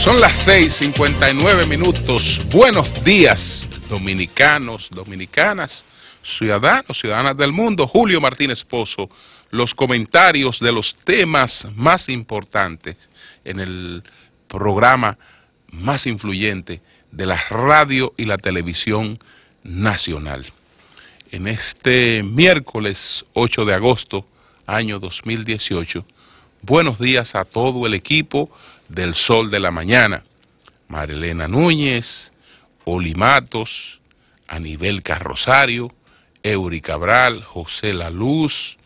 Son las 6:59. Buenos días, dominicanos, dominicanas, ciudadanos, ciudadanas del mundo. Julio Martínez Pozo, los comentarios de los temas más importantes en el programa más influyente de la radio y la televisión nacional. En este miércoles 8 de agosto, año 2018, buenos días a todo el equipo del Sol de la Mañana. Marilena Núñez, Oli Matos, Anibel Carrosario, Eury Cabral, José La Luz,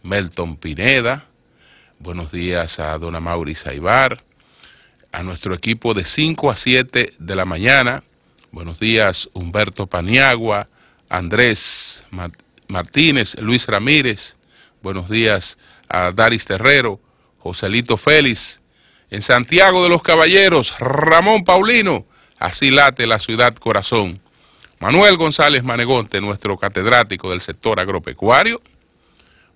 Melton Pineda. Buenos días a Dona Mauri Saibar, a nuestro equipo de 5 a 7 de la mañana. Buenos días Humberto Paniagua, Andrés Martínez, Luis Ramírez. Buenos días a Daris Terrero, Joselito Félix. En Santiago de los Caballeros, Ramón Paulino, así late la ciudad corazón. Manuel González Manegonte, nuestro catedrático del sector agropecuario.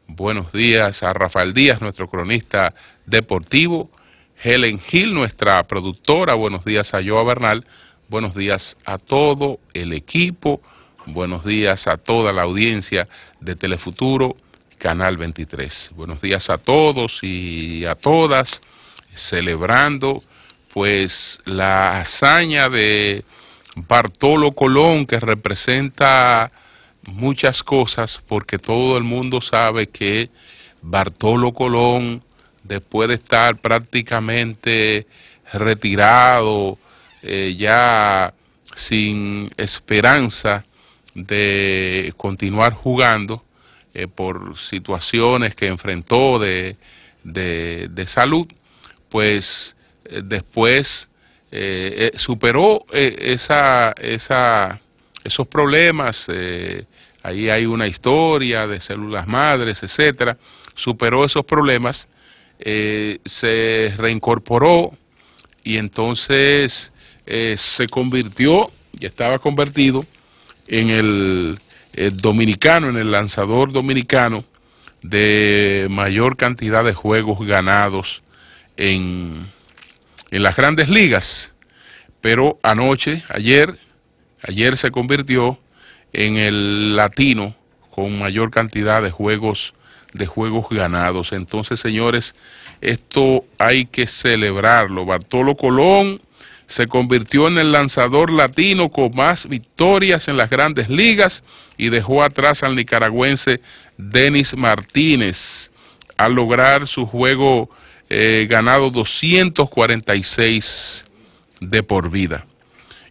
Buenos días a Rafael Díaz, nuestro cronista deportivo. Helen Gil, nuestra productora. Buenos días a Joa Bernal. Buenos días a todo el equipo. Buenos días a toda la audiencia de Telefuturo, Canal 23. Buenos días a todos y a todas, celebrando pues la hazaña de Bartolo Colón, que representa muchas cosas, porque todo el mundo sabe que Bartolo Colón, después de estar prácticamente retirado, ya sin esperanza de continuar jugando, por situaciones que enfrentó de salud, pues después superó esos problemas. Ahí hay una historia de células madres, etcétera. Superó esos problemas, se reincorporó y entonces se convirtió, y estaba convertido en el dominicano, en el lanzador dominicano de mayor cantidad de juegos ganados en las grandes ligas. Pero ayer se convirtió en el latino con mayor cantidad de juegos ganados. Entonces, señores, esto hay que celebrarlo. Bartolo Colón se convirtió en el lanzador latino con más victorias en las grandes ligas y dejó atrás al nicaragüense Denis Martínez al lograr su juego ganado 246 de por vida.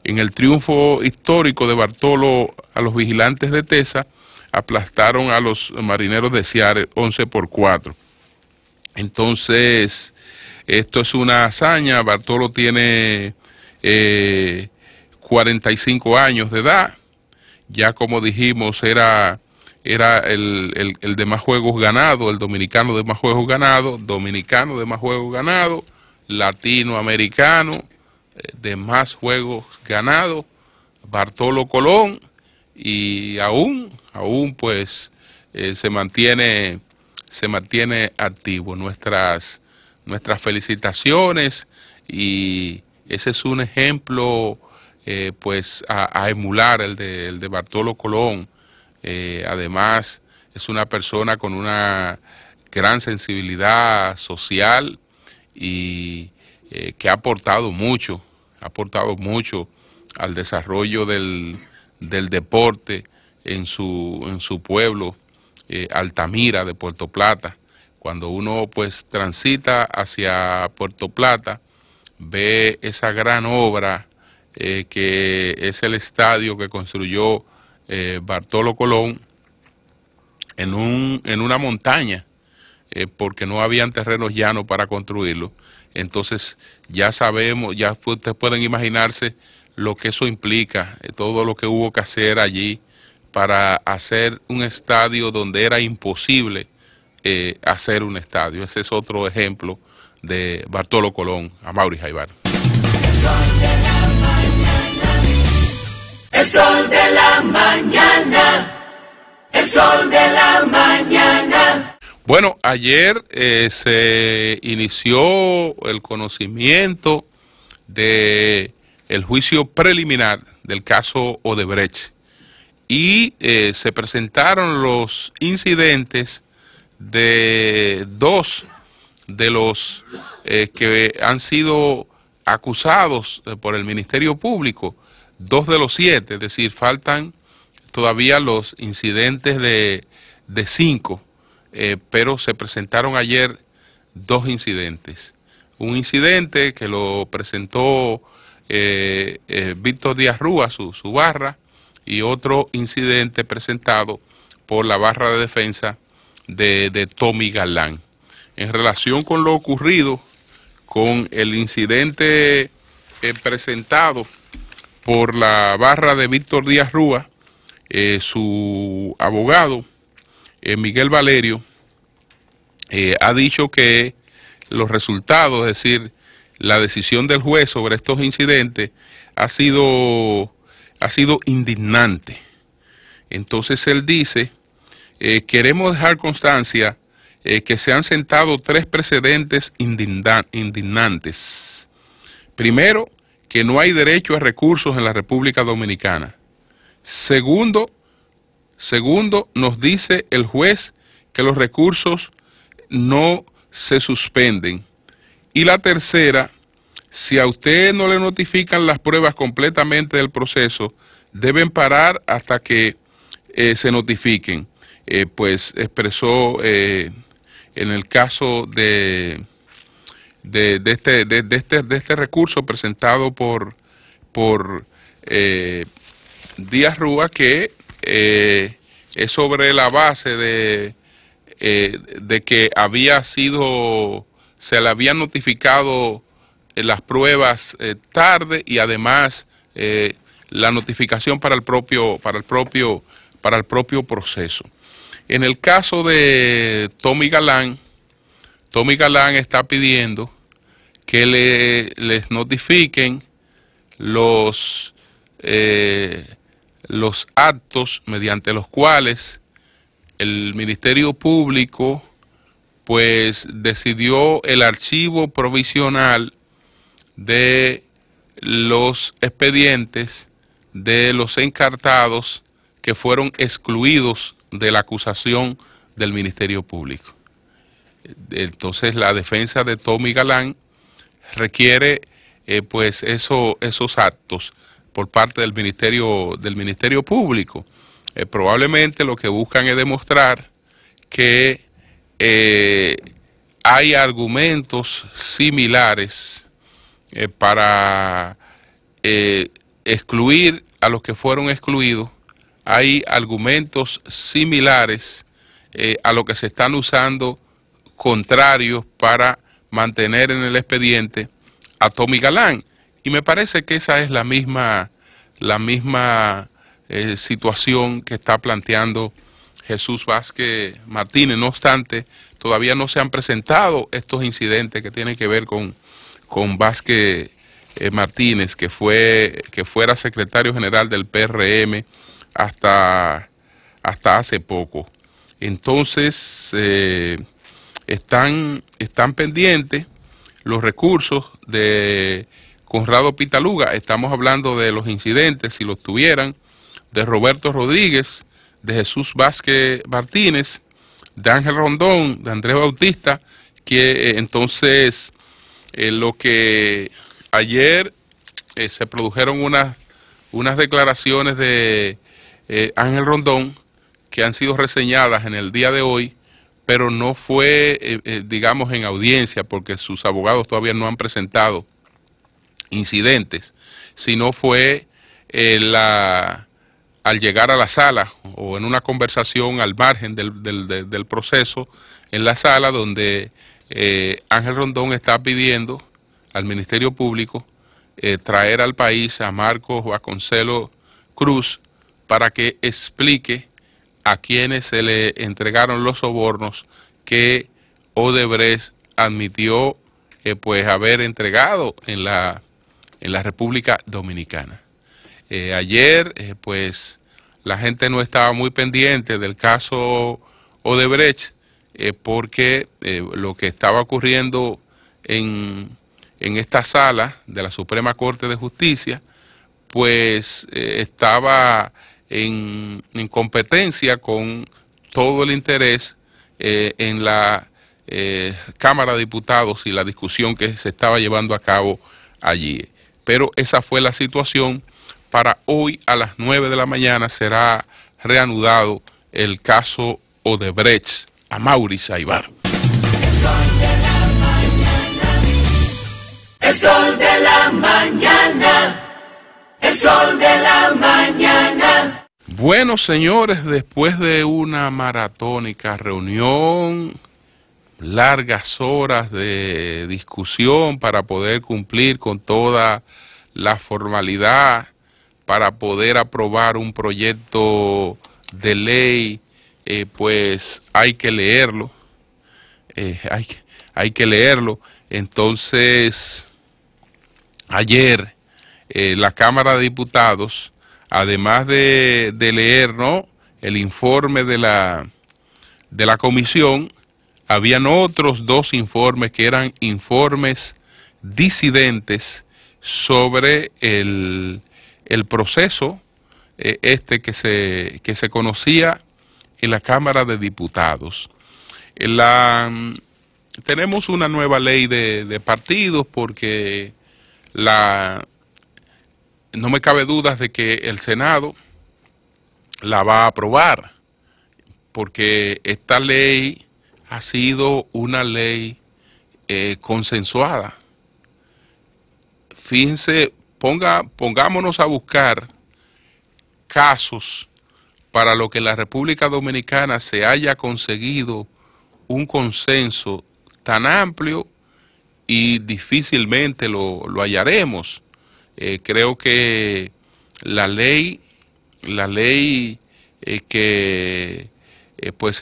En el triunfo histórico de Bartolo, a los Vigilantes de Tesa aplastaron a los Marineros de Seattle 11-4. Entonces, esto es una hazaña. Bartolo tiene 45 años de edad. Ya como dijimos, era el de más juegos ganados, el dominicano de más juegos ganados, dominicano de más juegos ganados, latinoamericano de más juegos ganados, Bartolo Colón, y aún pues se mantiene activo. Nuestras felicitaciones, y ese es un ejemplo pues a emular, el de Bartolo Colón. Además, es una persona con una gran sensibilidad social y que ha aportado mucho al desarrollo del deporte en su pueblo, Altamira de Puerto Plata. Cuando uno pues transita hacia Puerto Plata, ve esa gran obra que es el estadio que construyó Bartolo Colón en una montaña, porque no habían terrenos llanos para construirlo. Entonces ya sabemos, ya ustedes pueden imaginarse lo que eso implica, todo lo que hubo que hacer allí para hacer un estadio donde era imposible hacer un estadio. Ese es otro ejemplo de Bartolo Colón. A Mauri Jaibar. El sol de la mañana, el sol de la mañana. Bueno, ayer se inició el conocimiento de el juicio preliminar del caso Odebrecht. Y se presentaron los incidentes de dos de los que han sido acusados por el Ministerio Público, 2 de los 7, es decir, faltan todavía los incidentes de 5, pero se presentaron ayer 2 incidentes. Un incidente que lo presentó Víctor Díaz Rúa, su barra, y otro incidente presentado por la barra de defensa de Tommy Galán. En relación con lo ocurrido con el incidente presentado por la barra de Víctor Díaz Rúa, su abogado, Miguel Valerio, ha dicho que los resultados, es decir, la decisión del juez sobre estos incidentes ha sido indignante. Entonces él dice, queremos dejar constancia que se han sentado 3 precedentes indignantes. Primero, que no hay derecho a recursos en la República Dominicana. Segundo, nos dice el juez que los recursos no se suspenden. Y la tercera, si a usted no le notifican las pruebas completamente del proceso, deben parar hasta que se notifiquen. Pues expresó en el caso de este recurso presentado por Díaz Rúa, que es sobre la base de que se le habían notificado las pruebas tarde, y además la notificación para el propio proceso. En el caso de Tommy Galán está pidiendo que les notifiquen los actos mediante los cuales el Ministerio Público pues decidió el archivo provisional de los expedientes de los encartados que fueron excluidos de la acusación del Ministerio Público. Entonces la defensa de Tommy Galán requiere pues esos actos por parte del Ministerio Público. Probablemente lo que buscan es demostrar que hay argumentos similares para excluir a los que fueron excluidos. Hay argumentos similares a lo que se están usando, contrarios, para mantener en el expediente a Tommy Galán. Y me parece que esa es la misma situación que está planteando Jesús Vázquez Martínez. No obstante, todavía no se han presentado estos incidentes que tienen que ver con Vázquez Martínez, que fuera secretario general del PRM hasta hace poco. Entonces, están pendientes los recursos de Conrado Pitaluga. Estamos hablando de los incidentes, si los tuvieran, de Roberto Rodríguez, de Jesús Vázquez Martínez, de Ángel Rondón, de Andrés Bautista, que entonces lo que ayer se produjeron unas declaraciones de Ángel Rondón que han sido reseñadas en el día de hoy, pero no fue, digamos, en audiencia, porque sus abogados todavía no han presentado incidentes, sino fue al llegar a la sala o en una conversación al margen del proceso en la sala, donde Ángel Rondón está pidiendo al Ministerio Público traer al país a Marcos Vasconcelos Cruz para que explique a quienes se le entregaron los sobornos que Odebrecht admitió pues haber entregado en la República Dominicana. Ayer pues la gente no estaba muy pendiente del caso Odebrecht porque lo que estaba ocurriendo en en esta sala de la Suprema Corte de Justicia, pues estaba en competencia con todo el interés en la Cámara de Diputados y la discusión que se estaba llevando a cabo allí. Pero esa fue la situación. Para hoy a las 9 de la mañana será reanudado el caso Odebrecht. Amaury Aybar. El sol de la mañana. El sol de la mañana. Bueno, señores, después de una maratónica reunión, largas horas de discusión para poder cumplir con toda la formalidad, para poder aprobar un proyecto de ley, pues hay que leerlo, hay que leerlo. Entonces, ayer la Cámara de Diputados, además de leer, ¿no?, el informe de la comisión, habían otros dos informes que eran informes disidentes sobre el proceso que se conocía en la Cámara de Diputados. Tenemos una nueva ley de partidos porque no me cabe dudas de que el Senado la va a aprobar, porque esta ley ha sido una ley consensuada. Fíjense, pongámonos a buscar casos para lo que en la República Dominicana se haya conseguido un consenso tan amplio y difícilmente lo hallaremos. Creo que la ley que pues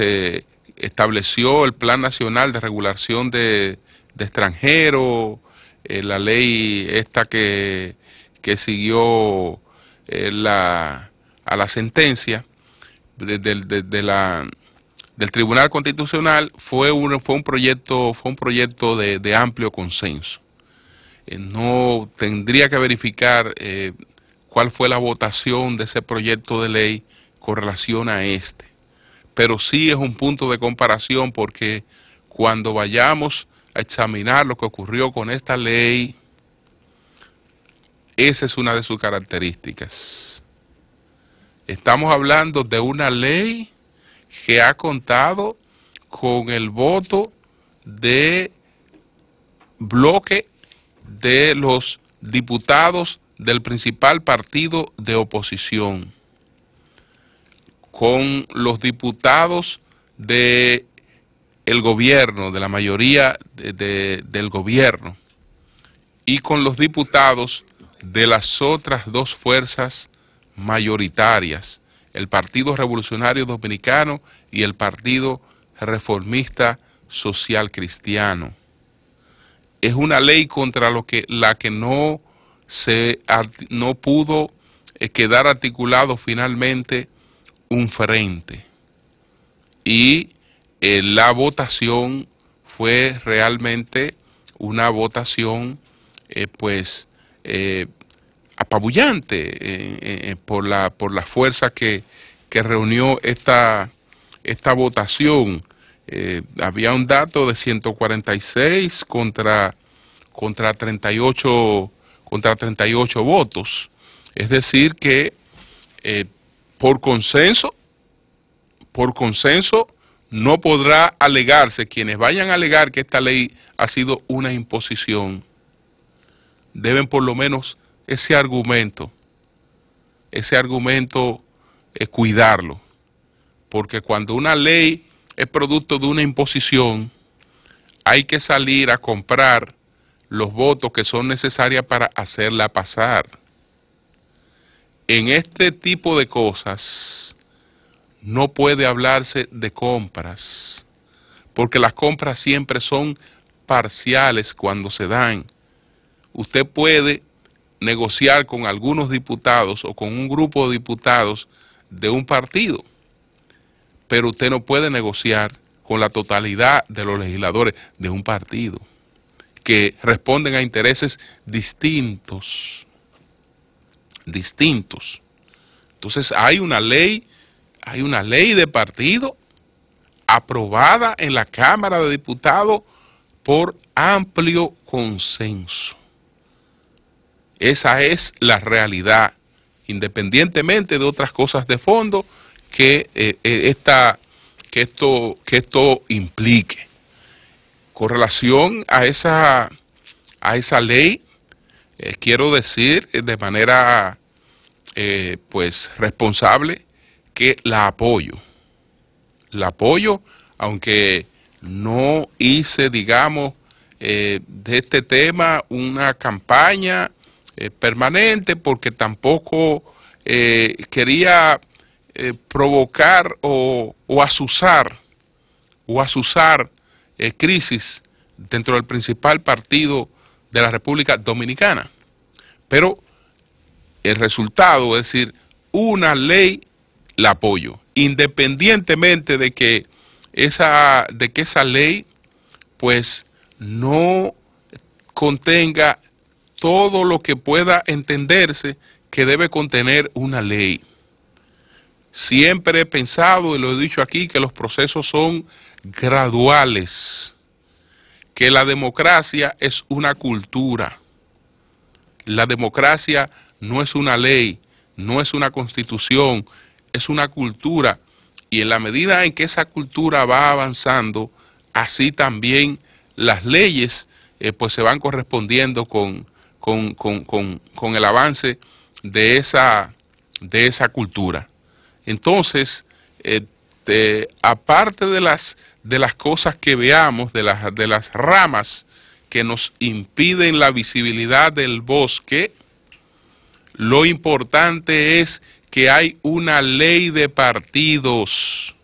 estableció el Plan Nacional de Regulación de Extranjeros, la ley esta que siguió a la sentencia del Tribunal Constitucional fue un proyecto de amplio consenso. No tendría que verificar cuál fue la votación de ese proyecto de ley con relación a este, pero sí es un punto de comparación, porque cuando vayamos a examinar lo que ocurrió con esta ley, esa es una de sus características. Estamos hablando de una ley que ha contado con el voto de bloque de los diputados del principal partido de oposición, con los diputados del gobierno, de la mayoría del gobierno, y con los diputados de las otras dos fuerzas mayoritarias, el Partido Revolucionario Dominicano y el Partido Reformista Social Cristiano. Es una ley contra la que no pudo quedar articulado finalmente un frente, y la votación fue realmente una votación apabullante por la fuerza que reunió esta votación. Había un dato de 146 contra 38 votos. Es decir que por consenso no podrá alegarse. Quienes vayan a alegar que esta ley ha sido una imposición, deben por lo menos ese argumento cuidarlo, porque cuando una ley es producto de una imposición, hay que salir a comprar los votos que son necesarios para hacerla pasar. En este tipo de cosas no puede hablarse de compras, porque las compras siempre son parciales cuando se dan. Usted puede negociar con algunos diputados o con un grupo de diputados de un partido, pero usted no puede negociar con la totalidad de los legisladores de un partido. que responden a intereses distintos. Entonces hay una ley de partido aprobada en la Cámara de Diputados por amplio consenso. Esa es la realidad, independientemente de otras cosas de fondo que esto implique. Con relación a esa ley, quiero decir de manera pues responsable que la apoyo. La apoyo, aunque no hice, digamos, de este tema una campaña permanente, porque tampoco quería provocar o azuzar crisis dentro del principal partido de la República Dominicana. Pero el resultado, es decir, una ley, la apoyo, independientemente de que esa ley pues no contenga todo lo que pueda entenderse que debe contener una ley. Siempre he pensado, y lo he dicho aquí, que los procesos son graduales, que la democracia es una cultura. La democracia no es una ley, no es una constitución, es una cultura, y en la medida en que esa cultura va avanzando, así también las leyes pues se van correspondiendo con el avance de esa cultura. Entonces, aparte de las cosas que veamos, de las ramas que nos impiden la visibilidad del bosque, lo importante es que hay una ley de partidos,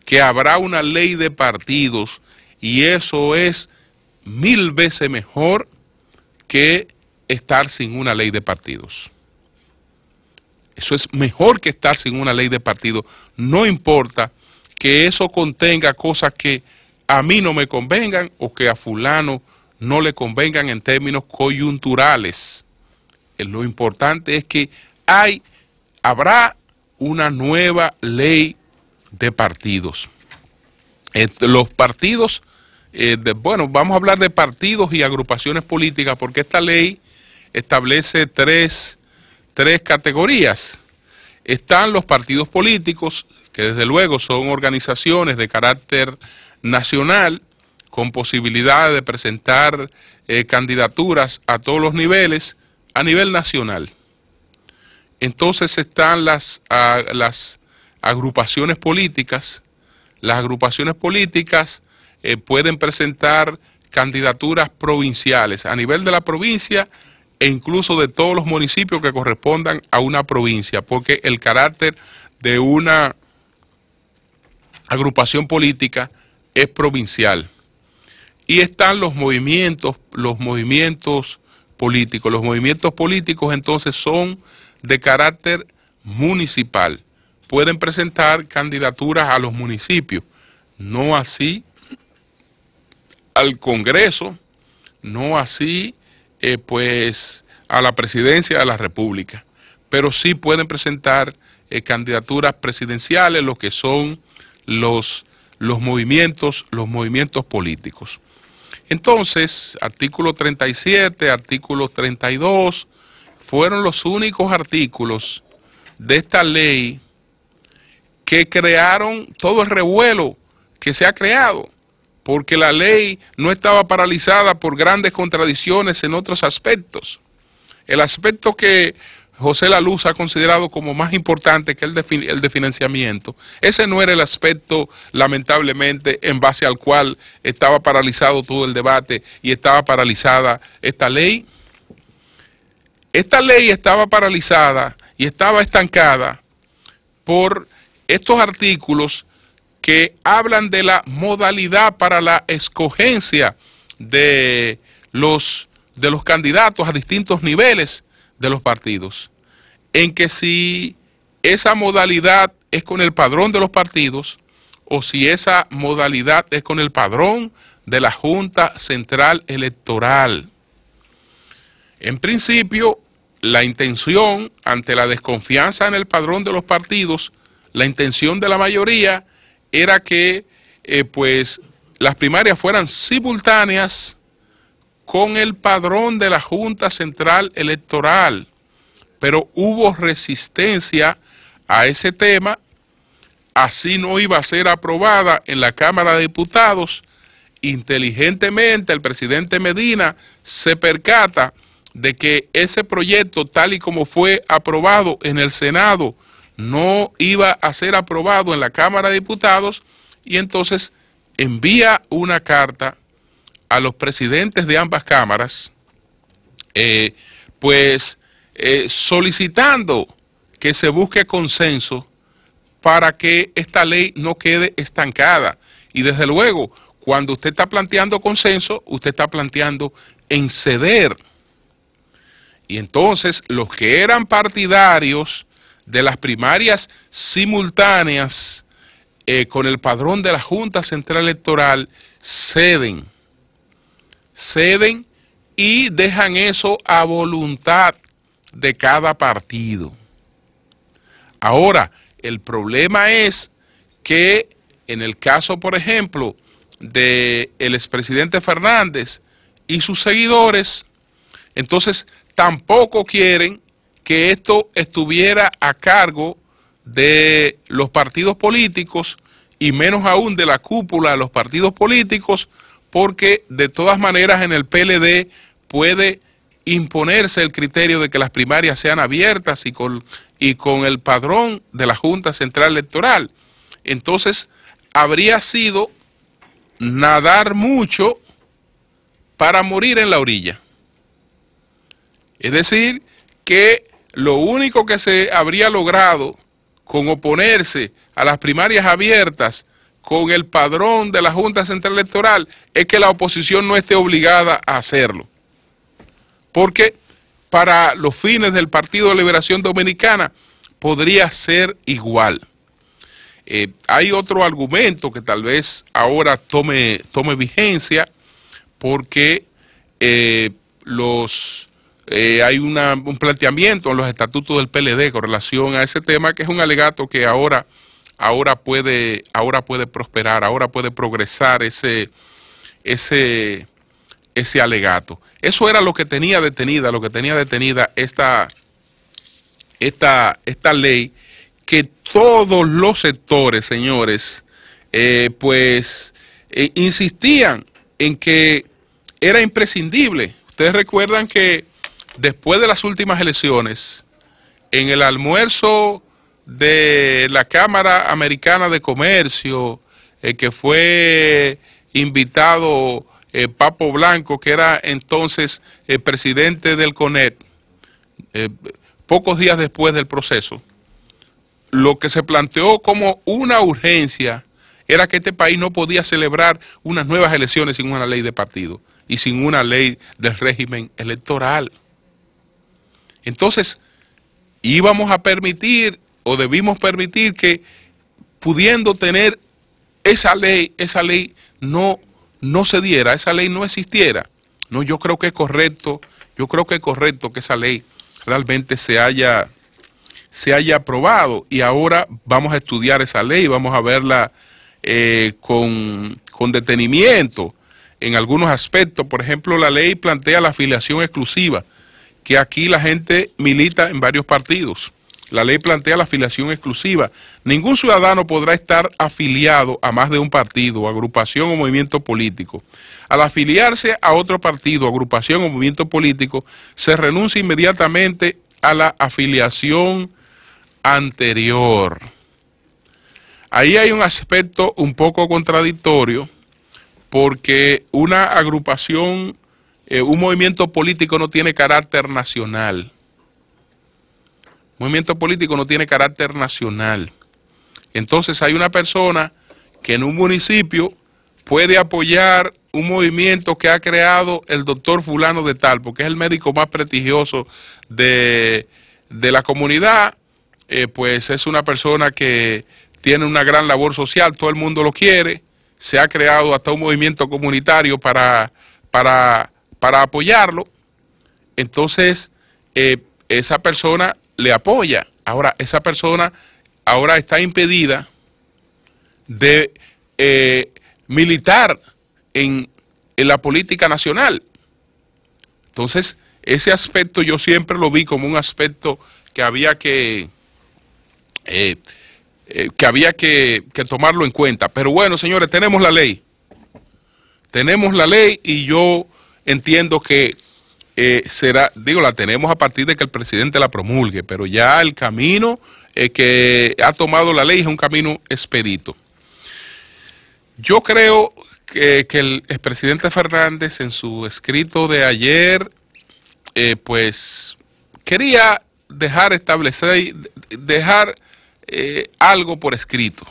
que habrá una ley de partidos, y eso es 1000 veces mejor que estar sin una ley de partidos. Eso es mejor que estar sin una ley de partidos. No importa que eso contenga cosas que a mí no me convengan o que a fulano no le convengan en términos coyunturales. Lo importante es que habrá una nueva ley de partidos. Los partidos, bueno, vamos a hablar de partidos y agrupaciones políticas, porque esta ley establece tres categorías. Están los partidos políticos, que desde luego son organizaciones de carácter nacional, con posibilidad de presentar candidaturas a todos los niveles, a nivel nacional. Entonces están las agrupaciones políticas. Las agrupaciones políticas pueden presentar candidaturas provinciales a nivel de la provincia e incluso de todos los municipios que correspondan a una provincia, porque el carácter de una agrupación política es provincial. Y están los movimientos políticos. Los movimientos políticos entonces son de carácter municipal. Pueden presentar candidaturas a los municipios, no así al Congreso, no así pues a la presidencia de la República, pero sí pueden presentar candidaturas presidenciales, lo que son los movimientos políticos. Entonces, artículo 37, artículo 32, fueron los únicos artículos de esta ley que crearon todo el revuelo que se ha creado, porque la ley no estaba paralizada por grandes contradicciones en otros aspectos. El aspecto que José Laluz ha considerado como más importante que el de financiamiento, ese no era el aspecto, lamentablemente, en base al cual estaba paralizado todo el debate y estaba paralizada esta ley. Esta ley estaba paralizada y estaba estancada por estos artículos que hablan de la modalidad para la escogencia de los candidatos a distintos niveles de los partidos, en que si esa modalidad es con el padrón de los partidos o si esa modalidad es con el padrón de la Junta Central Electoral. En principio, la intención, ante la desconfianza en el padrón de los partidos, la intención de la mayoría era que pues las primarias fueran simultáneas con el padrón de la Junta Central Electoral, pero hubo resistencia a ese tema. Así no iba a ser aprobada en la Cámara de Diputados. Inteligentemente el presidente Medina se percata de que ese proyecto, tal y como fue aprobado en el Senado, no iba a ser aprobado en la Cámara de Diputados, y entonces envía una carta a los presidentes de ambas cámaras, solicitando que se busque consenso para que esta ley no quede estancada. Y desde luego, cuando usted está planteando consenso, usted está planteando en ceder. Y entonces los que eran partidarios de las primarias simultáneas con el padrón de la Junta Central Electoral ceden y dejan eso a voluntad de cada partido. Ahora, el problema es que en el caso, por ejemplo, del expresidente Fernández y sus seguidores, entonces tampoco quieren que esto estuviera a cargo de los partidos políticos, y menos aún de la cúpula de los partidos políticos, porque de todas maneras en el PLD puede imponerse el criterio de que las primarias sean abiertas y con el padrón de la Junta Central Electoral. Entonces habría sido nadar mucho para morir en la orilla. Es decir, que lo único que se habría logrado con oponerse a las primarias abiertas con el padrón de la Junta Central Electoral es que la oposición no esté obligada a hacerlo. Porque para los fines del Partido de Liberación Dominicana podría ser igual. Hay otro argumento que tal vez ahora tome vigencia, porque hay un planteamiento en los estatutos del PLD con relación a ese tema, que es un alegato que ahora puede prosperar, ahora puede progresar ese alegato. Eso era lo que tenía detenida esta ley, que todos los sectores, señores, insistían en que era imprescindible. Ustedes recuerdan que después de las últimas elecciones, en el almuerzo de la Cámara Americana de Comercio, que fue invitado Papo Blanco, que era entonces el presidente del CONET, pocos días después del proceso, lo que se planteó como una urgencia era que este país no podía celebrar unas nuevas elecciones sin una ley de partido y sin una ley del régimen electoral. Entonces, íbamos a permitir, o debimos permitir, que pudiendo tener esa ley no se diera, esa ley no existiera. No, yo creo que es correcto, que esa ley realmente se haya aprobado, y ahora vamos a estudiar esa ley, vamos a verla con detenimiento en algunos aspectos. Por ejemplo, la ley plantea la afiliación exclusiva, que aquí la gente milita en varios partidos. La ley plantea la afiliación exclusiva. Ningún ciudadano podrá estar afiliado a más de un partido, agrupación o movimiento político. Al afiliarse a otro partido, agrupación o movimiento político, se renuncia inmediatamente a la afiliación anterior. Ahí hay un aspecto un poco contradictorio, porque una agrupación, un movimiento político no tiene carácter nacional. Un movimiento político no tiene carácter nacional. Entonces hay una persona que en un municipio puede apoyar un movimiento que ha creado el doctor fulano de tal, porque es el médico más prestigioso de la comunidad, pues es una persona que tiene una gran labor social, todo el mundo lo quiere, se ha creado hasta un movimiento comunitario para apoyarlo. Entonces, esa persona le apoya. Ahora, esa persona ahora está impedida de militar en la política nacional. Entonces, ese aspecto yo siempre lo vi como un aspecto que había que tomarlo en cuenta. Pero bueno, señores, tenemos la ley. Tenemos la ley y yo entiendo que la tenemos a partir de que el presidente la promulgue, pero ya el camino que ha tomado la ley es un camino expedito. Yo creo que el expresidente Fernández en su escrito de ayer, pues quería dejar algo por escrito.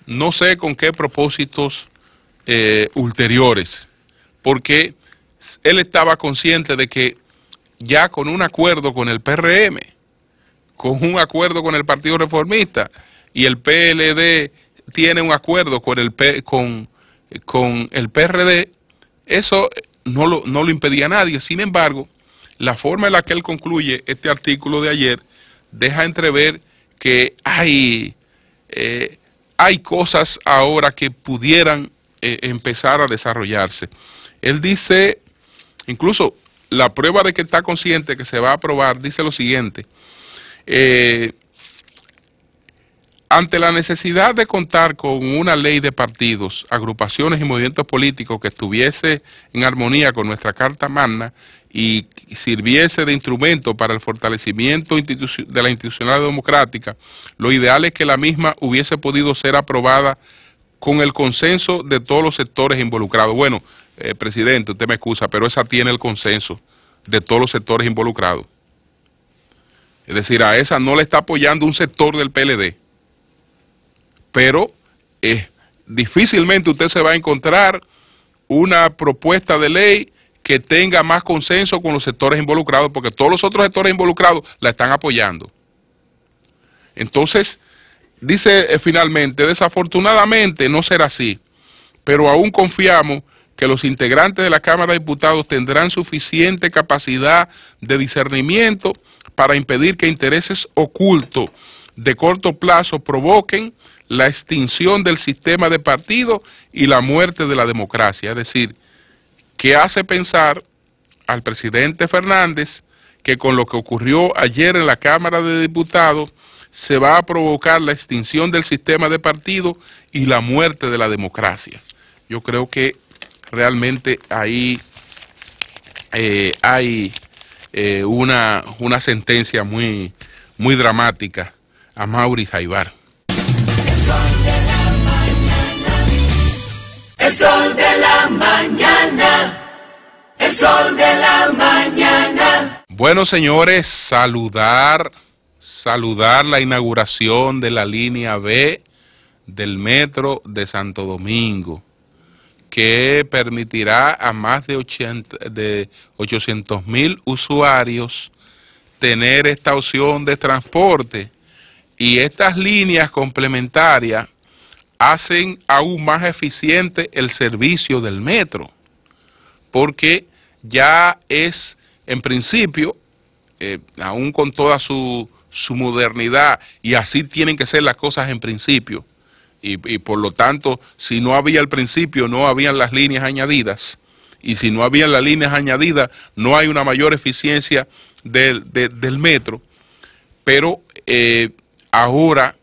No sé con qué propósitos ulteriores, porque él estaba consciente de que ya con un acuerdo con el PRM, con un acuerdo con el Partido Reformista, y el PLD tiene un acuerdo con el PRD, eso no lo impedía a nadie. Sin embargo, la forma en la que él concluye este artículo de ayer deja entrever que hay cosas ahora que pudieran empezar a desarrollarse. Él dice, incluso la prueba de que está consciente que se va a aprobar, dice lo siguiente: ante la necesidad de contar con una ley de partidos, agrupaciones y movimientos políticos que estuviese en armonía con nuestra Carta Magna y sirviese de instrumento para el fortalecimiento de la institucionalidad democrática, lo ideal es que la misma hubiese podido ser aprobada con el consenso de todos los sectores involucrados. Bueno, presidente, usted me excusa, pero esa tiene el consenso de todos los sectores involucrados. Es decir, a esa no le está apoyando un sector del PLD. Pero difícilmente usted se va a encontrar una propuesta de ley que tenga más consenso con los sectores involucrados, porque todos los otros sectores involucrados la están apoyando. Entonces, dice finalmente, desafortunadamente no será así, pero aún confiamos que los integrantes de la Cámara de Diputados tendrán suficiente capacidad de discernimiento para impedir que intereses ocultos de corto plazo provoquen la extinción del sistema de partidos y la muerte de la democracia. Es decir, que hace pensar al presidente Fernández que con lo que ocurrió ayer en la Cámara de Diputados se va a provocar la extinción del sistema de partidos y la muerte de la democracia. Yo creo que realmente ahí hay una sentencia muy dramática a Mauri Jaibar. El sol de la mañana, el sol de la mañana. Bueno, señores, saludar la inauguración de la línea B del metro de Santo Domingo, que permitirá a más de 800,000 usuarios tener esta opción de transporte. Y estas líneas complementarias hacen aún más eficiente el servicio del metro, porque ya es, en principio, aún con toda su modernidad, y así tienen que ser las cosas en principio, y por lo tanto, si no había al principio, no habían las líneas añadidas, y si no habían las líneas añadidas, no hay una mayor eficiencia del metro, pero ahora,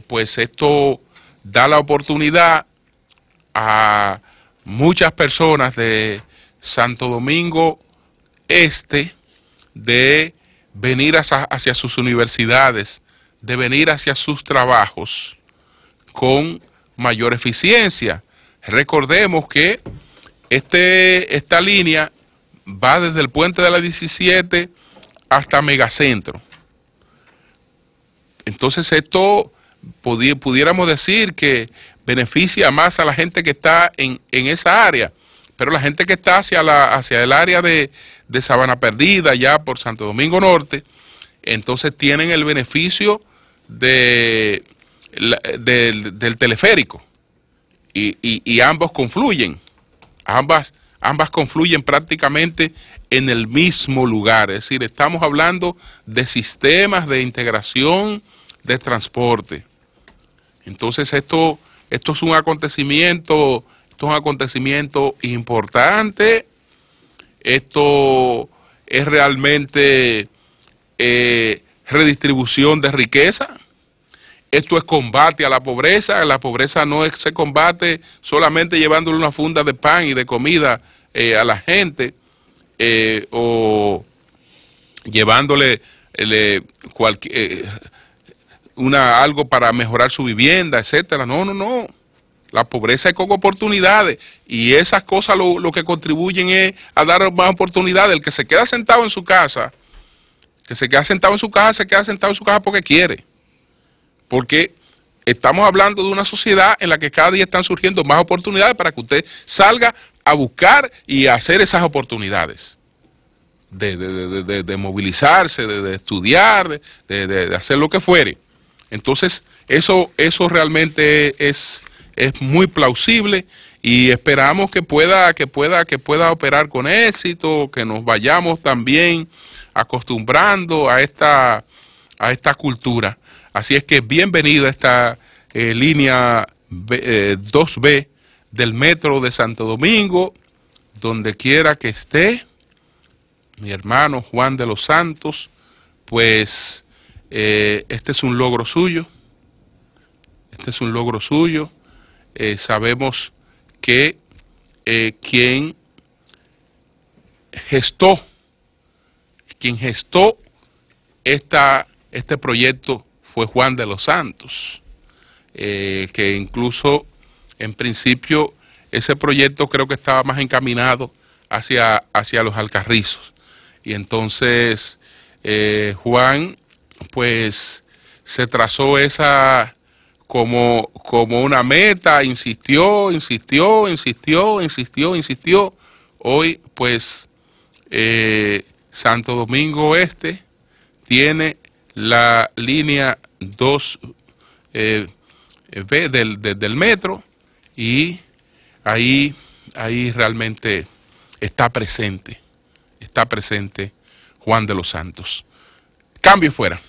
pues esto da la oportunidad a muchas personas de Santo Domingo Este de venir hacia sus universidades, de venir hacia sus trabajos con mayor eficiencia. Recordemos que esta línea va desde el puente de la 17 hasta Megacentro. Entonces esto pudiéramos decir que beneficia más a la gente que está en esa área, pero la gente que está hacia el área de Sabana Perdida, ya por Santo Domingo Norte, entonces tienen el beneficio del teleférico, y ambos confluyen, ambas confluyen prácticamente en el mismo lugar. Es decir, estamos hablando de sistemas de integración de transporte. Entonces esto es un acontecimiento, importante. Esto es realmente redistribución de riqueza. Esto es combate a la pobreza. La pobreza no se combate solamente llevándole una funda de pan y de comida a la gente, o llevándole algo para mejorar su vivienda, etcétera. No. La pobreza es con oportunidades, y esas cosas lo que contribuyen es a dar más oportunidades. El que se queda sentado en su casa, se queda sentado en su casa porque quiere. Porque estamos hablando de una sociedad en la que cada día están surgiendo más oportunidades para que usted salga a buscar y a hacer esas oportunidades. De movilizarse, de estudiar, de hacer lo que fuere. Entonces, eso realmente es muy plausible, y esperamos que pueda operar con éxito, que nos vayamos también acostumbrando a esta cultura. Así es que bienvenida esta línea 2B del Metro de Santo Domingo, donde quiera que esté mi hermano Juan de los Santos. Pues este es un logro suyo. Sabemos que quien gestó este proyecto fue Juan de los Santos, que incluso en principio ese proyecto creo que estaba más encaminado hacia los Alcarrizos. Y entonces Juan pues se trazó esa como una meta, insistió. Hoy pues Santo Domingo Este tiene la línea 2B del metro, y ahí realmente está presente Juan de los Santos. Cambio fuera.